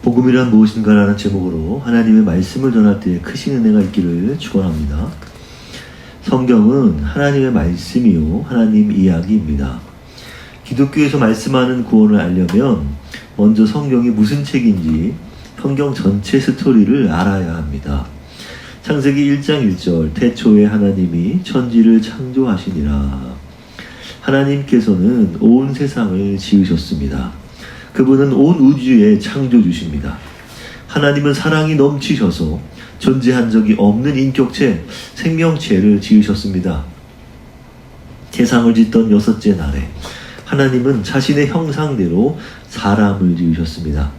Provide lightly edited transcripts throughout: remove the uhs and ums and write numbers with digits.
복음이란 무엇인가라는 제목으로 하나님의 말씀을 전할 때 크신 은혜가 있기를 축원합니다. 성경은 하나님의 말씀이요 하나님 이야기입니다. 기독교에서 말씀하는 구원을 알려면 먼저 성경이 무슨 책인지 성경 전체 스토리를 알아야 합니다. 창세기 1장 1절 태초에 하나님이 천지를 창조하시니라. 하나님께서는 온 세상을 지으셨습니다. 그분은 온 우주의 창조주십니다. 하나님은 사랑이 넘치셔서 존재한 적이 없는 인격체, 생명체를 지으셨습니다. 세상을 짓던 여섯째 날에 하나님은 자신의 형상대로 사람을 지으셨습니다.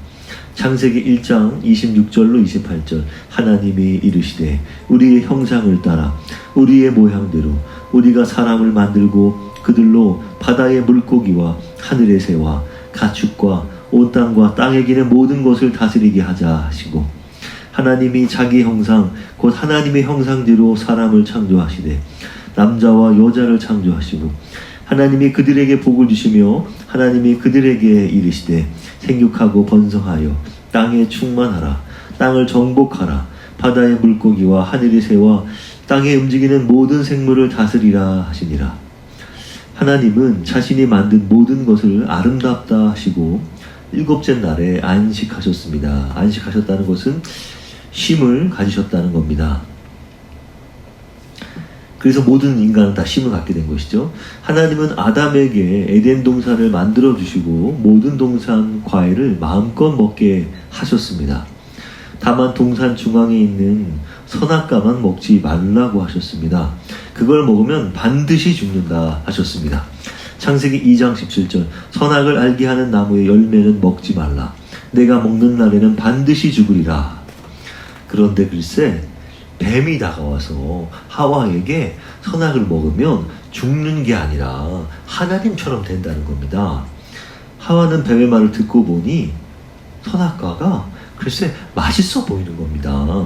창세기 1장 26절로 28절 하나님이 이르시되 우리의 형상을 따라 우리의 모양대로 우리가 사람을 만들고 그들로 바다의 물고기와 하늘의 새와 가축과 온 땅과 땅에 기는 모든 것을 다스리게 하자 하시고 하나님이 자기 형상 곧 하나님의 형상대로 사람을 창조하시되 남자와 여자를 창조하시고 하나님이 그들에게 복을 주시며 하나님이 그들에게 이르시되 생육하고 번성하여 땅에 충만하라 땅을 정복하라 바다의 물고기와 하늘의 새와 땅에 움직이는 모든 생물을 다스리라 하시니라. 하나님은 자신이 만든 모든 것을 아름답다 하시고 일곱째 날에 안식하셨습니다. 안식하셨다는 것은 쉼을 가지셨다는 겁니다. 그래서 모든 인간은 다 쉼을 갖게 된 것이죠. 하나님은 아담에게 에덴 동산을 만들어 주시고 모든 동산 과일을 마음껏 먹게 하셨습니다. 다만 동산 중앙에 있는 선악과만 먹지 말라고 하셨습니다. 그걸 먹으면 반드시 죽는다 하셨습니다. 창세기 2장 17절 선악을 알게 하는 나무의 열매는 먹지 말라. 내가 먹는 날에는 반드시 죽으리라. 그런데 글쎄 뱀이 다가와서 하와에게 선악을 먹으면 죽는 게 아니라 하나님처럼 된다는 겁니다. 하와는 뱀의 말을 듣고 보니 선악과가 글쎄 맛있어 보이는 겁니다.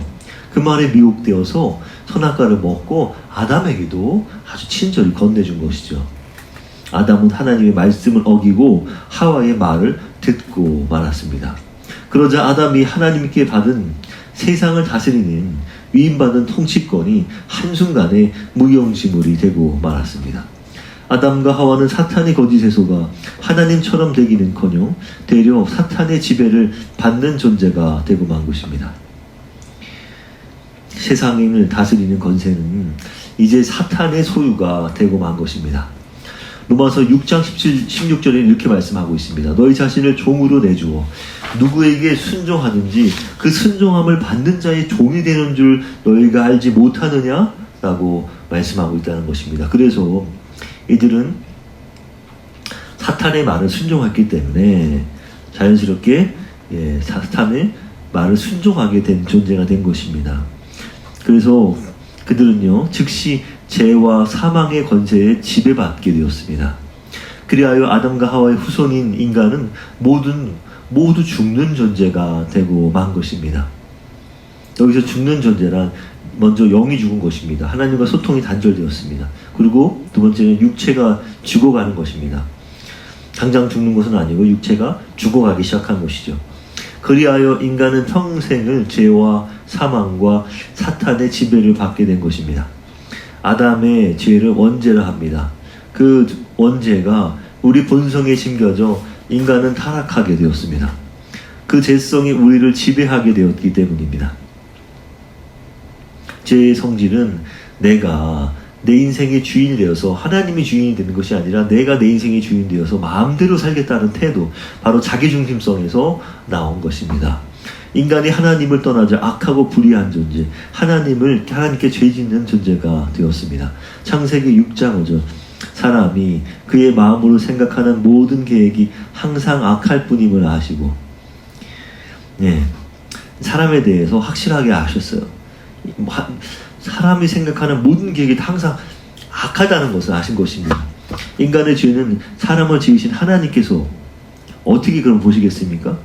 그 말에 미혹되어서 선악과를 먹고 아담에게도 아주 친절히 건네준 것이죠. 아담은 하나님의 말씀을 어기고 하와의 말을 듣고 말았습니다. 그러자 아담이 하나님께 받은 세상을 다스리는 위임받은 통치권이 한순간에 무용지물이 되고 말았습니다. 아담과 하와는 사탄의 거짓에 속아 하나님처럼 되기는커녕 되려 사탄의 지배를 받는 존재가 되고 만 것입니다. 세상을 다스리는 권세는 이제 사탄의 소유가 되고 만 것입니다. 로마서 6장 16절에 이렇게 말씀하고 있습니다. 너희 자신을 종으로 내주어 누구에게 순종하는지 그 순종함을 받는 자의 종이 되는 줄 너희가 알지 못하느냐? 라고 말씀하고 있다는 것입니다. 그래서 이들은 사탄의 말을 순종했기 때문에 자연스럽게 사탄의 말을 순종하게 된 존재가 된 것입니다. 그래서 그들은요 즉시 죄와 사망의 권세에 지배받게 되었습니다. 그리하여 아담과 하와의 후손인 인간은 모두 죽는 존재가 되고 만 것입니다. 여기서 죽는 존재란 먼저 영이 죽은 것입니다. 하나님과 소통이 단절되었습니다. 그리고 두 번째는 육체가 죽어가는 것입니다. 당장 죽는 것은 아니고 육체가 죽어가기 시작한 것이죠. 그리하여 인간은 평생을 죄와 사망과 사탄의 지배를 받게 된 것입니다. 아담의 죄를 원죄라 합니다. 그 원죄가 우리 본성에 심겨져 인간은 타락하게 되었습니다. 그 죄성이 우리를 지배하게 되었기 때문입니다. 죄의 성질은 내가 내 인생의 주인이 되어서 하나님이 주인이 되는 것이 아니라 내가 내 인생의 주인이 되어서 마음대로 살겠다는 태도, 바로 자기중심성에서 나온 것입니다. 인간이 하나님을 떠나자 악하고 불의한 존재, 하나님께 죄짓는 존재가 되었습니다. 창세기 6장 5절 사람이 그의 마음으로 생각하는 모든 계획이 항상 악할 뿐임을 아시고 사람에 대해서 확실하게 아셨어요. 사람이 생각하는 모든 계획이 항상 악하다는 것을 아신 것입니다. 인간의 죄는 사람을 지으신 하나님께서 어떻게 그럼 보시겠습니까?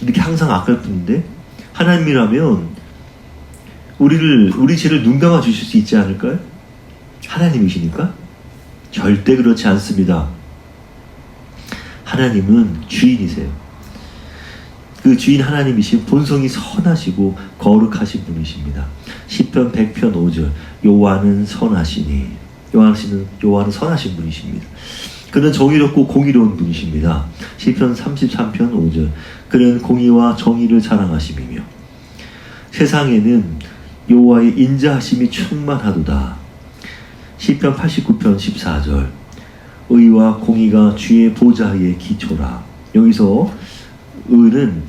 이렇게 항상 악할 뿐인데 하나님이라면 우리 죄를 눈 감아 주실 수 있지 않을까요? 하나님이시니까? 절대 그렇지 않습니다. 하나님은 주인이세요. 그 주인 하나님이신 본성이 선하시고 거룩하신 분이십니다. 시편 100편 5절 여호와는 선하시니 여호와는 선하신 분이십니다. 그는 정의롭고 공의로운 분이십니다. 시편 33편 5절 그는 공의와 정의를 자랑하심이며 세상에는 여호와의 인자하심이 충만하도다. 시편 89편 14절 의와 공의가 주의 보좌의 기초라. 여기서 의는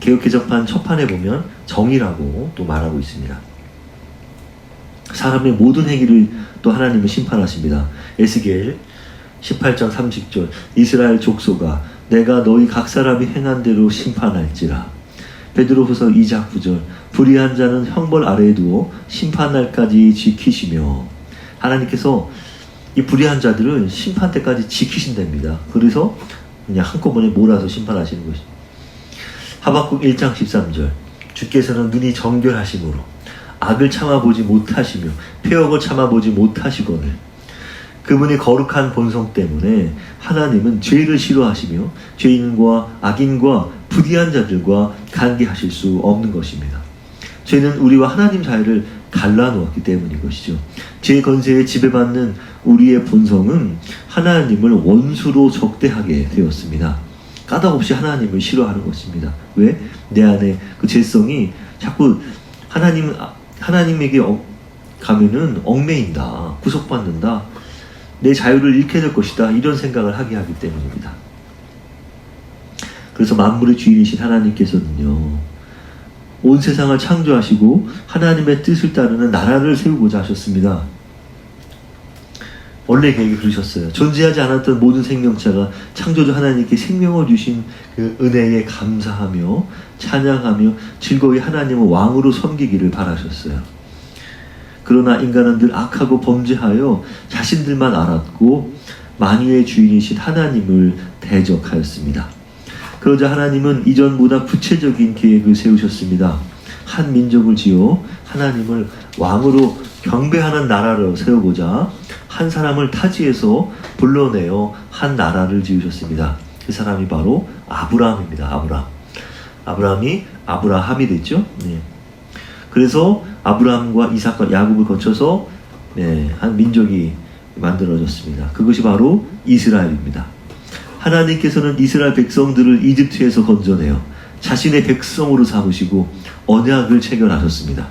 개역개정판 첫판에 보면 정의라고 또 말하고 있습니다. 사람의 모든 행위를 또 하나님은 심판하십니다. 에스겔 18장 30절 이스라엘 족속아 내가 너희 각 사람이 행한 대로 심판할지라. 베드로후서 2장 9절 불의한 자는 형벌 아래에 두어 심판날까지 지키시며 하나님께서 이 불의한 자들은 심판 때까지 지키신답니다. 그래서 그냥 한꺼번에 몰아서 심판하시는 것입니다. 하박국 1장 13절 주께서는 눈이 정결하심으로 악을 참아보지 못하시며 폐역을 참아보지 못하시거늘 그분의 거룩한 본성 때문에 하나님은 죄를 싫어하시며 죄인과 악인과 불의한 자들과 관계하실 수 없는 것입니다. 죄는 우리와 하나님 사이를 갈라놓았기 때문인 것이죠. 죄의 건세에 지배받는 우리의 본성은 하나님을 원수로 적대하게 되었습니다. 까닭없이 하나님을 싫어하는 것입니다. 왜? 내 안에 그 죄성이 자꾸 하나님에게 가면은 얽매인다, 구속받는다, 내 자유를 잃게 될 것이다, 이런 생각을 하게 하기 때문입니다. 그래서 만물의 주인이신 하나님께서는요, 온 세상을 창조하시고 하나님의 뜻을 따르는 나라를 세우고자 하셨습니다. 원래 계획이 그러셨어요. 존재하지 않았던 모든 생명체가 창조주 하나님께 생명을 주신 그 은혜에 감사하며 찬양하며 즐거이 하나님을 왕으로 섬기기를 바라셨어요. 그러나 인간은 늘 악하고 범죄하여 자신들만 알았고 만유의 주인이신 하나님을 대적하였습니다. 그러자 하나님은 이전보다 구체적인 계획을 세우셨습니다. 한 민족을 지어 하나님을 왕으로 경배하는 나라를 세우고자 한 사람을 타지에서 불러내어 한 나라를 지으셨습니다. 그 사람이 바로 아브라함입니다. 아브라함이 아브라함이 됐죠. 네. 그래서 아브라함과 이삭과 야곱을 거쳐서 한 민족이 만들어졌습니다. 그것이 바로 이스라엘입니다. 하나님께서는 이스라엘 백성들을 이집트에서 건져내어 자신의 백성으로 삼으시고 언약을 체결하셨습니다.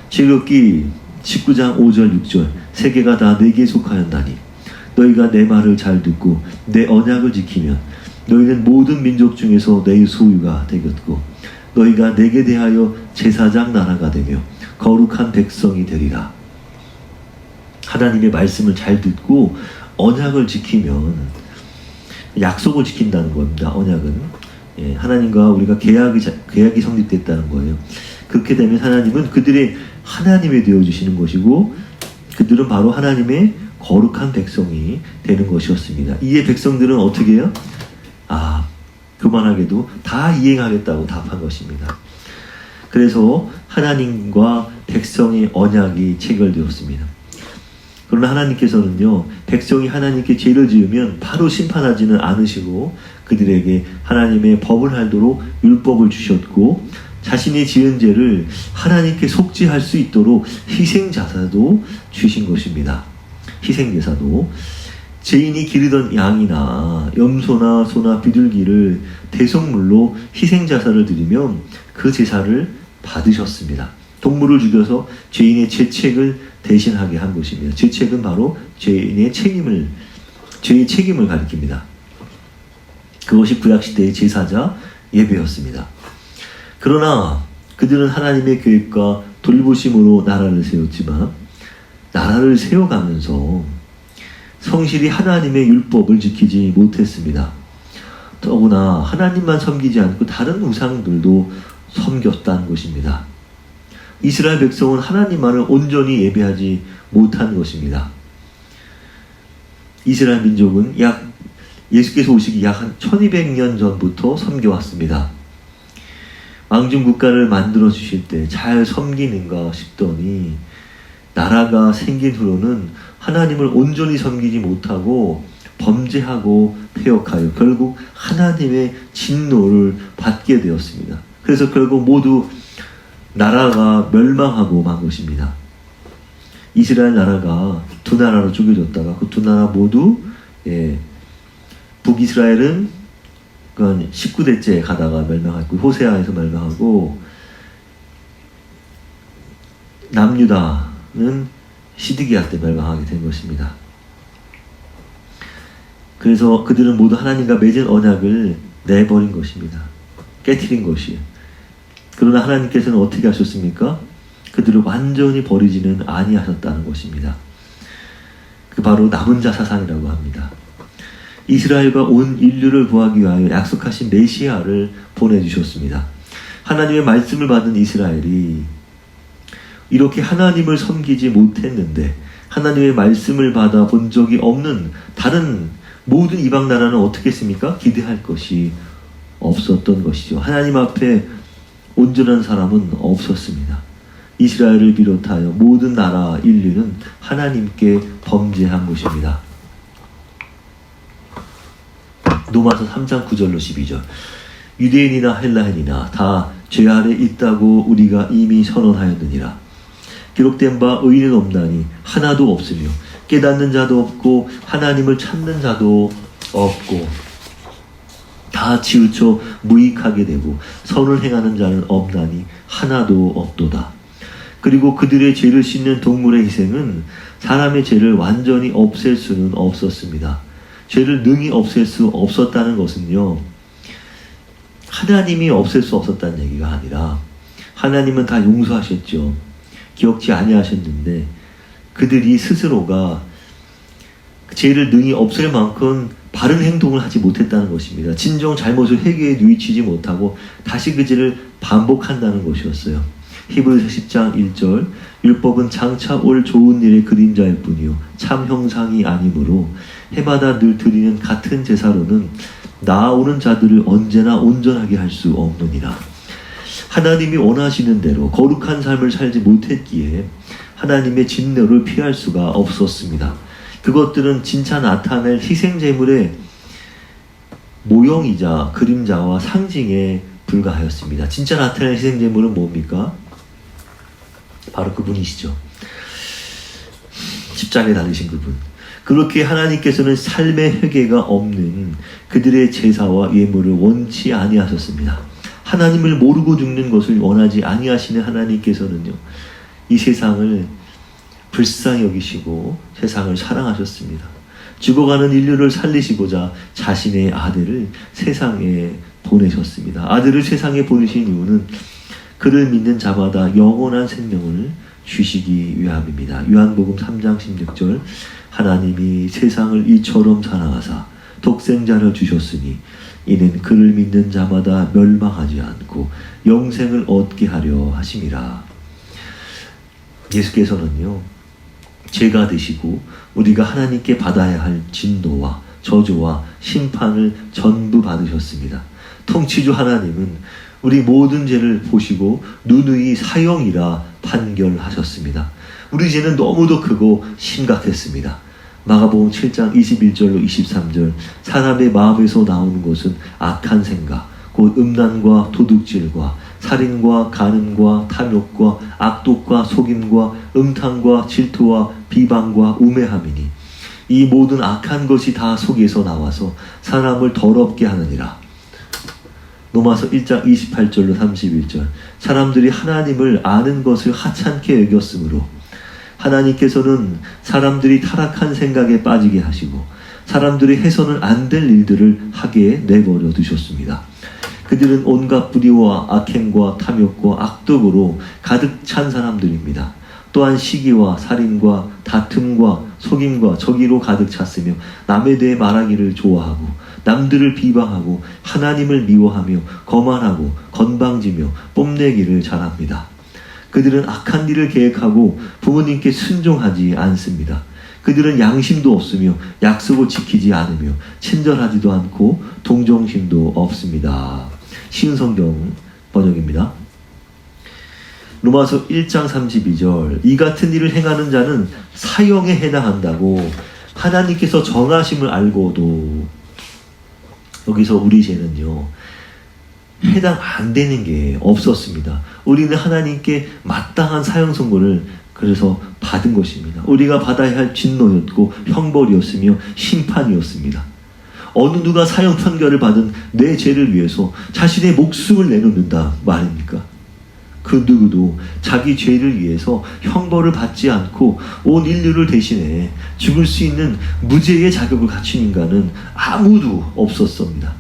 출애굽기 19장 5절 6절 세계가 다 내게 속하였나니 너희가 내 말을 잘 듣고 내 언약을 지키면 너희는 모든 민족 중에서 내 소유가 되겠고 너희가 내게 대하여 제사장 나라가 되며 거룩한 백성이 되리라. 하나님의 말씀을 잘 듣고 언약을 지키면 약속을 지킨다는 겁니다. 언약은 하나님과 우리가 계약이 성립됐다는 거예요. 그렇게 되면 하나님은 그들의 하나님이 되어주시는 것이고 그들은 바로 하나님의 거룩한 백성이 되는 것이었습니다. 이에 백성들은 어떻게 해요? 교만하게도 다 이행하겠다고 답한 것입니다. 그래서 하나님과 백성의 언약이 체결되었습니다. 그러나 하나님께서는요, 백성이 하나님께 죄를 지으면 바로 심판하지는 않으시고 그들에게 하나님의 법을 알도록 율법을 주셨고 자신이 지은 죄를 하나님께 속죄할 수 있도록 희생자사도 주신 것입니다. 희생제사도 죄인이 기르던 양이나 염소나 소나 비둘기를 대속물로 희생자사를 드리면 그 제사를 받으셨습니다. 동물을 죽여서 죄인의 죄책을 대신하게 한 것입니다. 죄책은 바로 죄의 책임을 가리킵니다. 그것이 구약시대의 제사자 예배였습니다. 그러나 그들은 하나님의 계획과 돌보심으로 나라를 세웠지만 나라를 세워가면서 성실히 하나님의 율법을 지키지 못했습니다. 더구나 하나님만 섬기지 않고 다른 우상들도 섬겼다는 것입니다. 이스라엘 백성은 하나님만을 온전히 예배하지 못한 것입니다. 이스라엘 민족은 예수께서 오시기 약 한 1200년 전부터 섬겨왔습니다. 왕중 국가를 만들어 주실 때 잘 섬기는가 싶더니 나라가 생긴 후로는 하나님을 온전히 섬기지 못하고 범죄하고 폐역하여 결국 하나님의 진노를 받게 되었습니다. 그래서 결국 모두 나라가 멸망하고 만 것입니다. 이스라엘 나라가 두 나라로 쪼개졌다가 그 두 나라 모두 북이스라엘은 19대째 가다가 멸망했고 호세아에서 멸망하고 남유다는 시드기야 때 멸망하게 된 것입니다. 그래서 그들은 모두 하나님과 맺은 언약을 내버린 것입니다. 깨트린 것이에요. 그러나 하나님께서는 어떻게 하셨습니까? 그들을 완전히 버리지는 아니하셨다는 것입니다. 그 바로 남은 자 사상이라고 합니다. 이스라엘과 온 인류를 구하기 위하여 약속하신 메시아를 보내주셨습니다. 하나님의 말씀을 받은 이스라엘이 이렇게 하나님을 섬기지 못했는데 하나님의 말씀을 받아 본 적이 없는 다른 모든 이방 나라는 어떻게 했습니까? 기대할 것이 없었던 것이죠. 하나님 앞에 온전한 사람은 없었습니다. 이스라엘을 비롯하여 모든 나라 인류는 하나님께 범죄한 것입니다. 로마서 3장 9절로 12절 유대인이나 헬라인이나 다 죄 아래 있다고 우리가 이미 선언하였느니라. 기록된 바 의인은 없나니 하나도 없으며 깨닫는 자도 없고 하나님을 찾는 자도 없고 다 치우쳐 무익하게 되고 선을 행하는 자는 없나니 하나도 없도다. 그리고 그들의 죄를 씻는 동물의 희생은 사람의 죄를 완전히 없앨 수는 없었습니다. 죄를 능히 없앨 수 없었다는 것은요, 하나님이 없앨 수 없었다는 얘기가 아니라 하나님은 다 용서하셨죠. 기억지 아니하셨는데 그들이 스스로가 죄를 능히 없앨 만큼 바른 행동을 하지 못했다는 것입니다. 진정 잘못을 회개에 누이치지 못하고 다시 그 죄를 반복한다는 것이었어요. 히브리서 10장 1절 율법은 장차 올 좋은 일의 그림자일 뿐이요 참 형상이 아니므로 해마다 늘 드리는 같은 제사로는 나아오는 자들을 언제나 온전하게 할 수 없느니라. 하나님이 원하시는 대로 거룩한 삶을 살지 못했기에 하나님의 진노를 피할 수가 없었습니다. 그것들은 진짜 나타낼 희생제물의 모형이자 그림자와 상징에 불과하였습니다. 진짜 나타낼 희생제물은 뭡니까? 바로 그분이시죠. 십자가에 달리신 그분. 그렇게 하나님께서는 삶의 회개가 없는 그들의 제사와 예물을 원치 아니하셨습니다. 하나님을 모르고 죽는 것을 원하지 아니하시는 하나님께서는요, 이 세상을 불쌍히 여기시고 세상을 사랑하셨습니다. 죽어가는 인류를 살리시고자 자신의 아들을 세상에 보내셨습니다. 아들을 세상에 보내신 이유는 그를 믿는 자마다 영원한 생명을 주시기 위함입니다. 요한복음 3장 16절 하나님이 세상을 이처럼 사랑하사 독생자를 주셨으니 이는 그를 믿는 자마다 멸망하지 않고 영생을 얻게 하려 하심이라. 예수께서는요, 죄가 되시고 우리가 하나님께 받아야 할 진노와 저주와 심판을 전부 받으셨습니다. 통치주 하나님은 우리 모든 죄를 보시고 누누이 사형이라 판결하셨습니다. 우리 죄는 너무도 크고 심각했습니다. 마가복음 7장 21절로 23절 사람의 마음에서 나오는 것은 악한 생각, 곧 음란과 도둑질과 살인과 간음과 탐욕과 악독과 속임과 음탕과 질투와 비방과 우매함이니 이 모든 악한 것이 다 속에서 나와서 사람을 더럽게 하느니라. 로마서 1장 28절로 31절 사람들이 하나님을 아는 것을 하찮게 여겼으므로 하나님께서는 사람들이 타락한 생각에 빠지게 하시고 사람들이 해서는 안 될 일들을 하게 내버려 두셨습니다. 그들은 온갖 불의와 악행과 탐욕과 악독으로 가득 찬 사람들입니다. 또한 시기와 살인과 다툼과 속임과 저기로 가득 찼으며 남에 대해 말하기를 좋아하고 남들을 비방하고 하나님을 미워하며 거만하고 건방지며 뽐내기를 잘합니다. 그들은 악한 일을 계획하고 부모님께 순종하지 않습니다. 그들은 양심도 없으며 약속을 지키지 않으며 친절하지도 않고 동정심도 없습니다. 쉬운 성경 번역입니다. 로마서 1장 32절 이 같은 일을 행하는 자는 사형에 해당한다고 하나님께서 정하심을 알고도 여기서 우리 죄는요, 해당 안 되는 게 없었습니다. 우리는 하나님께 마땅한 사형 선고를 그래서 받은 것입니다. 우리가 받아야 할 진노였고 형벌이었으며 심판이었습니다. 어느 누가 사형 판결을 받은 내 죄를 위해서 자신의 목숨을 내놓는다 말입니까? 그 누구도 자기 죄를 위해서 형벌을 받지 않고 온 인류를 대신해 죽을 수 있는 무죄의 자격을 갖춘 인간은 아무도 없었습니다.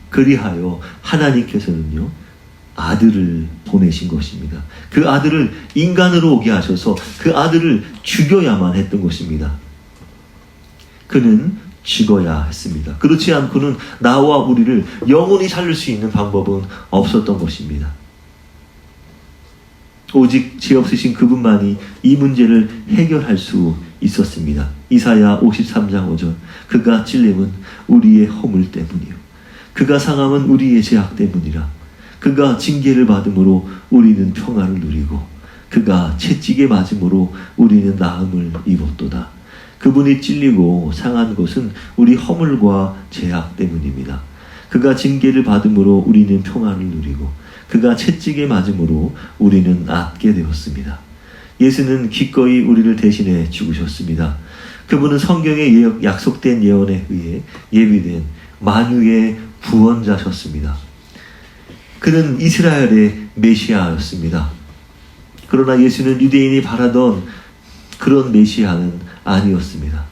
그리하여 하나님께서는요, 아들을 보내신 것입니다. 그 아들을 인간으로 오게 하셔서 그 아들을 죽여야만 했던 것입니다. 그는 죽어야 했습니다. 그렇지 않고는 나와 우리를 영원히 살릴 수 있는 방법은 없었던 것입니다. 오직 죄 없으신 그분만이 이 문제를 해결할 수 있었습니다. 이사야 53장 5절, 그가 찔림은 우리의 허물 때문이요 그가 상함은 우리의 죄악 때문이라. 그가 징계를 받음으로 우리는 평안을 누리고 그가 채찍에 맞음으로 우리는 나음을 입었도다. 그분이 찔리고 상한 것은 우리 허물과 죄악 때문입니다. 그가 징계를 받음으로 우리는 평안을 누리고 그가 채찍에 맞음으로 우리는 낫게 되었습니다. 예수는 기꺼이 우리를 대신해 죽으셨습니다. 그분은 성경에 약속된 예언에 의해 예비된 만유의 구원자셨습니다. 그는 이스라엘의 메시아였습니다. 그러나 예수는 유대인이 바라던 그런 메시아는 아니었습니다.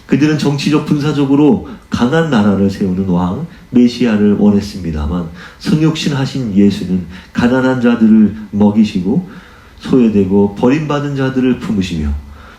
그들은 정치적 군사적으로 강한 나라를 세우는 왕 메시아를 원했습니다만 성육신하신 예수는 가난한 자들을 먹이시고 소외되고 버림받은 자들을 품으시며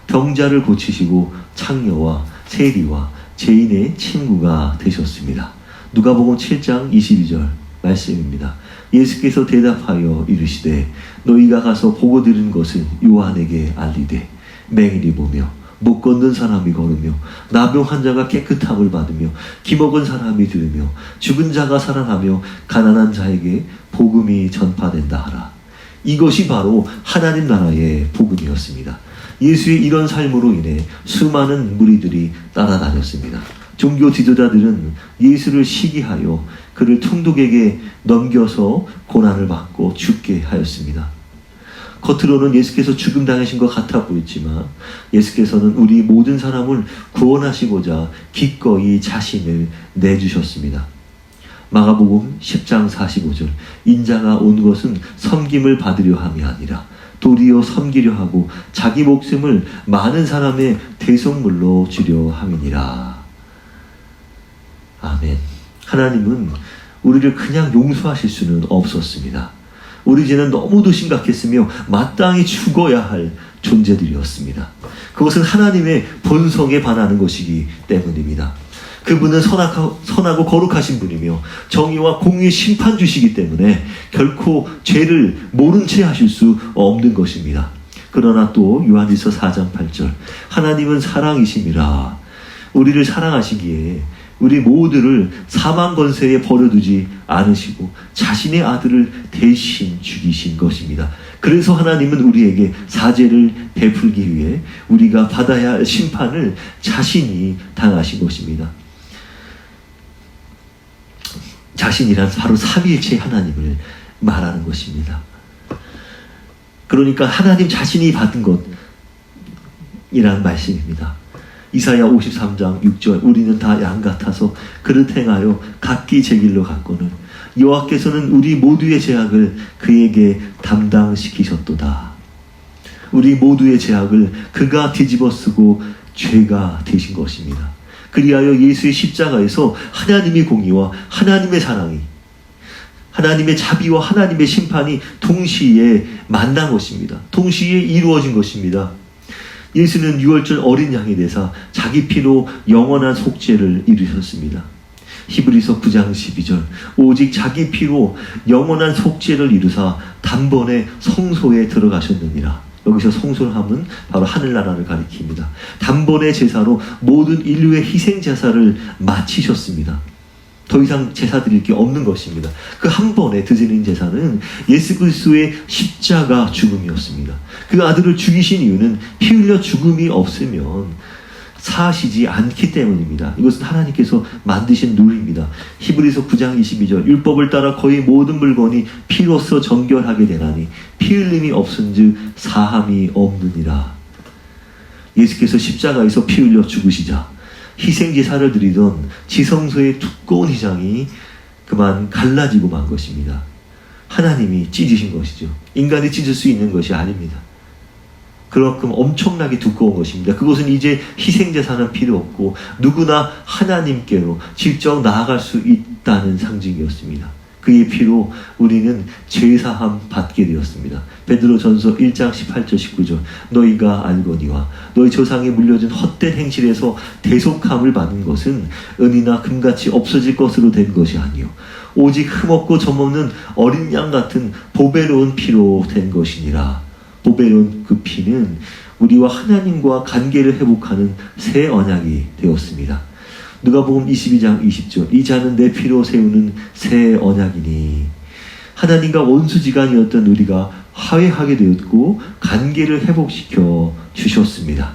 병자를 고치시고 창녀와 세리와 죄인의 친구가 되셨습니다. 누가복음 7장 22절 말씀입니다. 예수께서 대답하여 이르시되 너희가 가서 보고 들은 것을 요한에게 알리되 맹인이 보며 못 걷는 사람이 걸으며 나병 환자가 깨끗함을 받으며 기먹은 사람이 들으며 죽은 자가 살아나며 가난한 자에게 복음이 전파된다 하라. 이것이 바로 하나님 나라의 복음이었습니다. 예수의 이런 삶으로 인해 수많은 무리들이 따라다녔습니다. 종교 지도자들은 예수를 시기하여 그를 총독에게 넘겨서 고난을 받고 죽게 하였습니다. 겉으로는 예수께서 죽음 당하신 것 같아 보였지만 예수께서는 우리 모든 사람을 구원하시고자 기꺼이 자신을 내주셨습니다. 마가복음 10장 45절 인자가 온 것은 섬김을 받으려 함이 아니라 도리어 섬기려 하고 자기 목숨을 많은 사람의 대속물로 주려 함이니라. 아멘. 하나님은 우리를 그냥 용서하실 수는 없었습니다. 우리 죄는 너무도 심각했으며 마땅히 죽어야 할 존재들이었습니다. 그것은 하나님의 본성에 반하는 것이기 때문입니다. 그분은 선하고 거룩하신 분이며 정의와 공의의 심판주시기 때문에 결코 죄를 모른 채 하실 수 없는 것입니다. 그러나 또 요한일서 4장 8절 하나님은 사랑이심이라 우리를 사랑하시기에 우리 모두를 사망 권세에 버려두지 않으시고 자신의 아들을 대신 죽이신 것입니다. 그래서 하나님은 우리에게 사죄를 베풀기 위해 우리가 받아야 할 심판을 자신이 당하신 것입니다. 자신이란 바로 삼위일체 하나님을 말하는 것입니다. 그러니까 하나님 자신이 받은 것이란 말씀입니다. 이사야 53장 6절 우리는 다 양 같아서 그릇 행하여 각기 제 길로 갔거늘 여호와께서는 우리 모두의 죄악을 그에게 담당시키셨도다. 우리 모두의 죄악을 그가 뒤집어 쓰고 죄가 되신 것입니다. 그리하여 예수의 십자가에서 하나님의 공의와 하나님의 사랑이 하나님의 자비와 하나님의 심판이 동시에 만난 것입니다. 동시에 이루어진 것입니다. 예수는 유월절 어린 양이 되사 자기 피로 영원한 속죄를 이루셨습니다. 히브리서 9장 12절 오직 자기 피로 영원한 속죄를 이루사 단번에 성소에 들어가셨느니라. 여기서 성소함은 바로 하늘나라를 가리킵니다. 단번에 제사로 모든 인류의 희생 제사를 마치셨습니다. 더 이상 제사 드릴 게 없는 것입니다. 그 한 번에 드리는 제사는 예수 그리스도의 십자가 죽음이었습니다. 그 아들을 죽이신 이유는 피 흘려 죽음이 없으면 사시지 않기 때문입니다. 이것은 하나님께서 만드신 룰입니다. 히브리서 9장 22절 율법을 따라 거의 모든 물건이 피로써 정결하게 되나니 피 흘림이 없은즉 사함이 없느니라. 예수께서 십자가에서 피 흘려 죽으시자 희생제사를 드리던 지성소의 두꺼운 휘장이 그만 갈라지고 만 것입니다. 하나님이 찢으신 것이죠. 인간이 찢을 수 있는 것이 아닙니다. 그만큼 엄청나게 두꺼운 것입니다. 그것은 이제 희생제사는 필요 없고 누구나 하나님께로 직접 나아갈 수 있다는 상징이었습니다. 그의 피로 우리는 죄사함 받게 되었습니다. 베드로전서 1장 18절 19절 너희가 알거니와 너희 조상이 물려준 헛된 행실에서 대속함을 받은 것은 은이나 금같이 없어질 것으로 된 것이 아니요 오직 흠없고 점없는 어린 양 같은 보배로운 피로 된 것이니라. 보배로운 그 피는 우리와 하나님과 관계를 회복하는 새 언약이 되었습니다. 누가복음 22장 20절 이 자는 내 피로 세우는 새 언약이니 하나님과 원수지간이었던 우리가 화해하게 되었고 관계를 회복시켜 주셨습니다.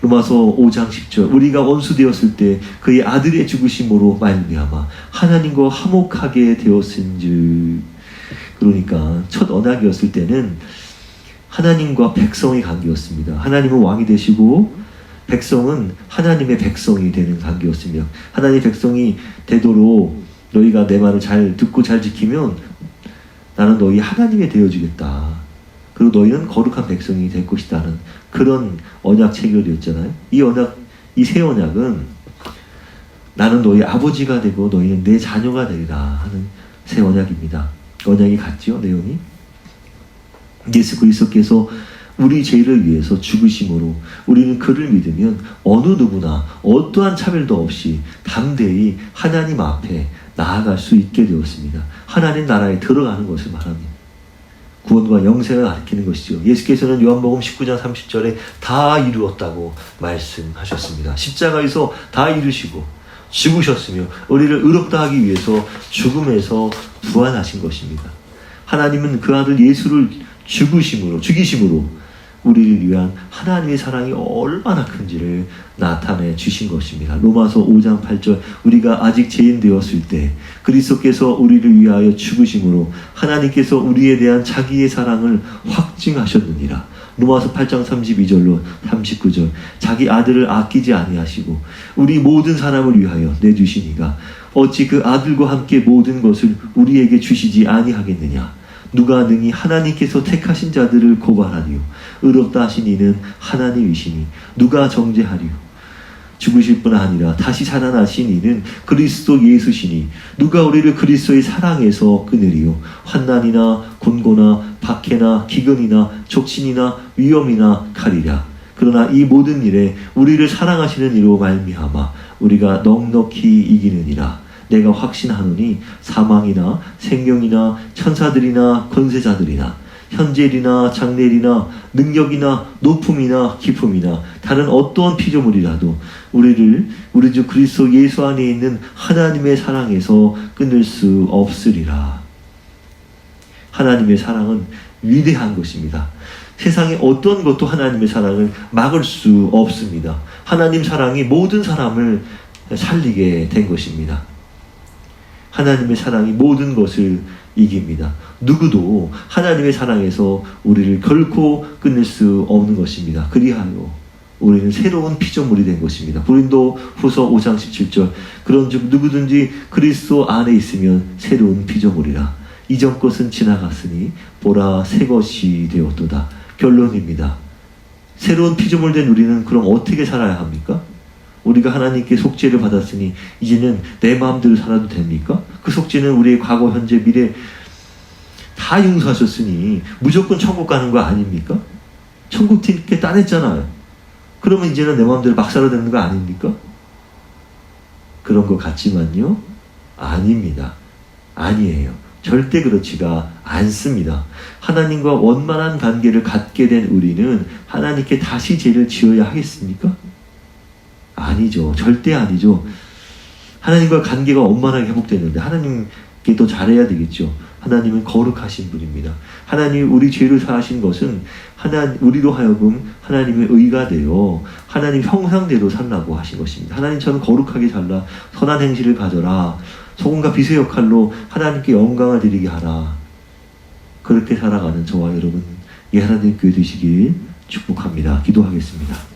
로마서 5장 10절 우리가 원수되었을 때 그의 아들의 죽으심으로 말미암아 하나님과 화목하게 되었은즉 그러니까 첫 언약이었을 때는 하나님과 백성의 관계였습니다. 하나님은 왕이 되시고 백성은 하나님의 백성이 되는 관계였으며 하나님의 백성이 되도록 너희가 내 말을 잘 듣고 잘 지키면 나는 너희 하나님이 되어주겠다. 그리고 너희는 거룩한 백성이 될 것이다는 그런 언약 체결이었잖아요. 이 새 언약은 나는 너희 아버지가 되고 너희는 내 자녀가 되리라 하는 새 언약입니다. 언약이 같죠, 내용이? 예수 그리스도께서 우리 죄를 위해서 죽으심으로 우리는 그를 믿으면 어느 누구나 어떠한 차별도 없이 담대히 하나님 앞에 나아갈 수 있게 되었습니다. 하나님 나라에 들어가는 것을 말합니다. 구원과 영생을 가리키는 것이죠. 예수께서는 요한복음 19장 30절에 다 이루었다고 말씀하셨습니다. 십자가에서 다 이루시고 죽으셨으며 우리를 의롭다 하기 위해서 죽음에서 부활하신 것입니다. 하나님은 그 아들 예수를 죽이심으로 우리를 위한 하나님의 사랑이 얼마나 큰지를 나타내 주신 것입니다. 로마서 5장 8절 우리가 아직 죄인 되었을 때 그리스도께서 우리를 위하여 죽으심으로 하나님께서 우리에 대한 자기의 사랑을 확증하셨느니라. 로마서 8장 32절로 39절 자기 아들을 아끼지 아니하시고 우리 모든 사람을 위하여 내주시니가 어찌 그 아들과 함께 모든 것을 우리에게 주시지 아니하겠느냐. 누가 능히 하나님께서 택하신 자들을 고발하리요. 의롭다 하신 이는 하나님이시니 누가 정죄하리요. 죽으실 뿐 아니라 다시 살아나신 이는 그리스도 예수시니 누가 우리를 그리스도의 사랑에서 끊으리요. 환난이나 곤고나 박해나 기근이나 족신이나 위험이나 칼이랴. 그러나 이 모든 일에 우리를 사랑하시는 이로 말미암아 우리가 넉넉히 이기느니라. 내가 확신하노니 사망이나 생명이나 천사들이나 권세자들이나 현재일이나 장래일이나 능력이나 높음이나 깊음이나 다른 어떠한 피조물이라도 우리 주 그리스도 예수 안에 있는 하나님의 사랑에서 끊을 수 없으리라. 하나님의 사랑은 위대한 것입니다. 세상에 어떤 것도 하나님의 사랑을 막을 수 없습니다. 하나님 사랑이 모든 사람을 살리게 된 것입니다. 하나님의 사랑이 모든 것을 이깁니다. 누구도 하나님의 사랑에서 우리를 결코 끊을 수 없는 것입니다. 그리하여 우리는 새로운 피조물이 된 것입니다. 고린도 후서 5장 17절 그런즉 누구든지 그리스도 안에 있으면 새로운 피조물이라. 이전 것은 지나갔으니 보라 새 것이 되었도다. 결론입니다. 새로운 피조물 된 우리는 그럼 어떻게 살아야 합니까? 우리가 하나님께 속죄를 받았으니 이제는 내 마음대로 살아도 됩니까? 그 속죄는 우리의 과거, 현재, 미래 다 용서하셨으니 무조건 천국 가는 거 아닙니까? 천국 팀께 따냈잖아요. 그러면 이제는 내 마음대로 막 살아야 되는 거 아닙니까? 그런 것 같지만요. 아닙니다. 아니에요. 절대 그렇지가 않습니다. 하나님과 원만한 관계를 갖게 된 우리는 하나님께 다시 죄를 지어야 하겠습니까? 아니죠. 절대 아니죠. 하나님과 관계가 원만하게 회복되는데 하나님께 더 잘해야 되겠죠. 하나님은 거룩하신 분입니다. 하나님 우리 죄를 사하신 것은 우리로 하여금 하나님의 의가 되어 하나님 형상대로 살라고 하신 것입니다. 하나님처럼 거룩하게 살라, 선한 행실을 가져라, 소금과 빛의 역할로 하나님께 영광을 드리게 하라. 그렇게 살아가는 저와 여러분, 이 하나님 교회 되시길 축복합니다. 기도하겠습니다.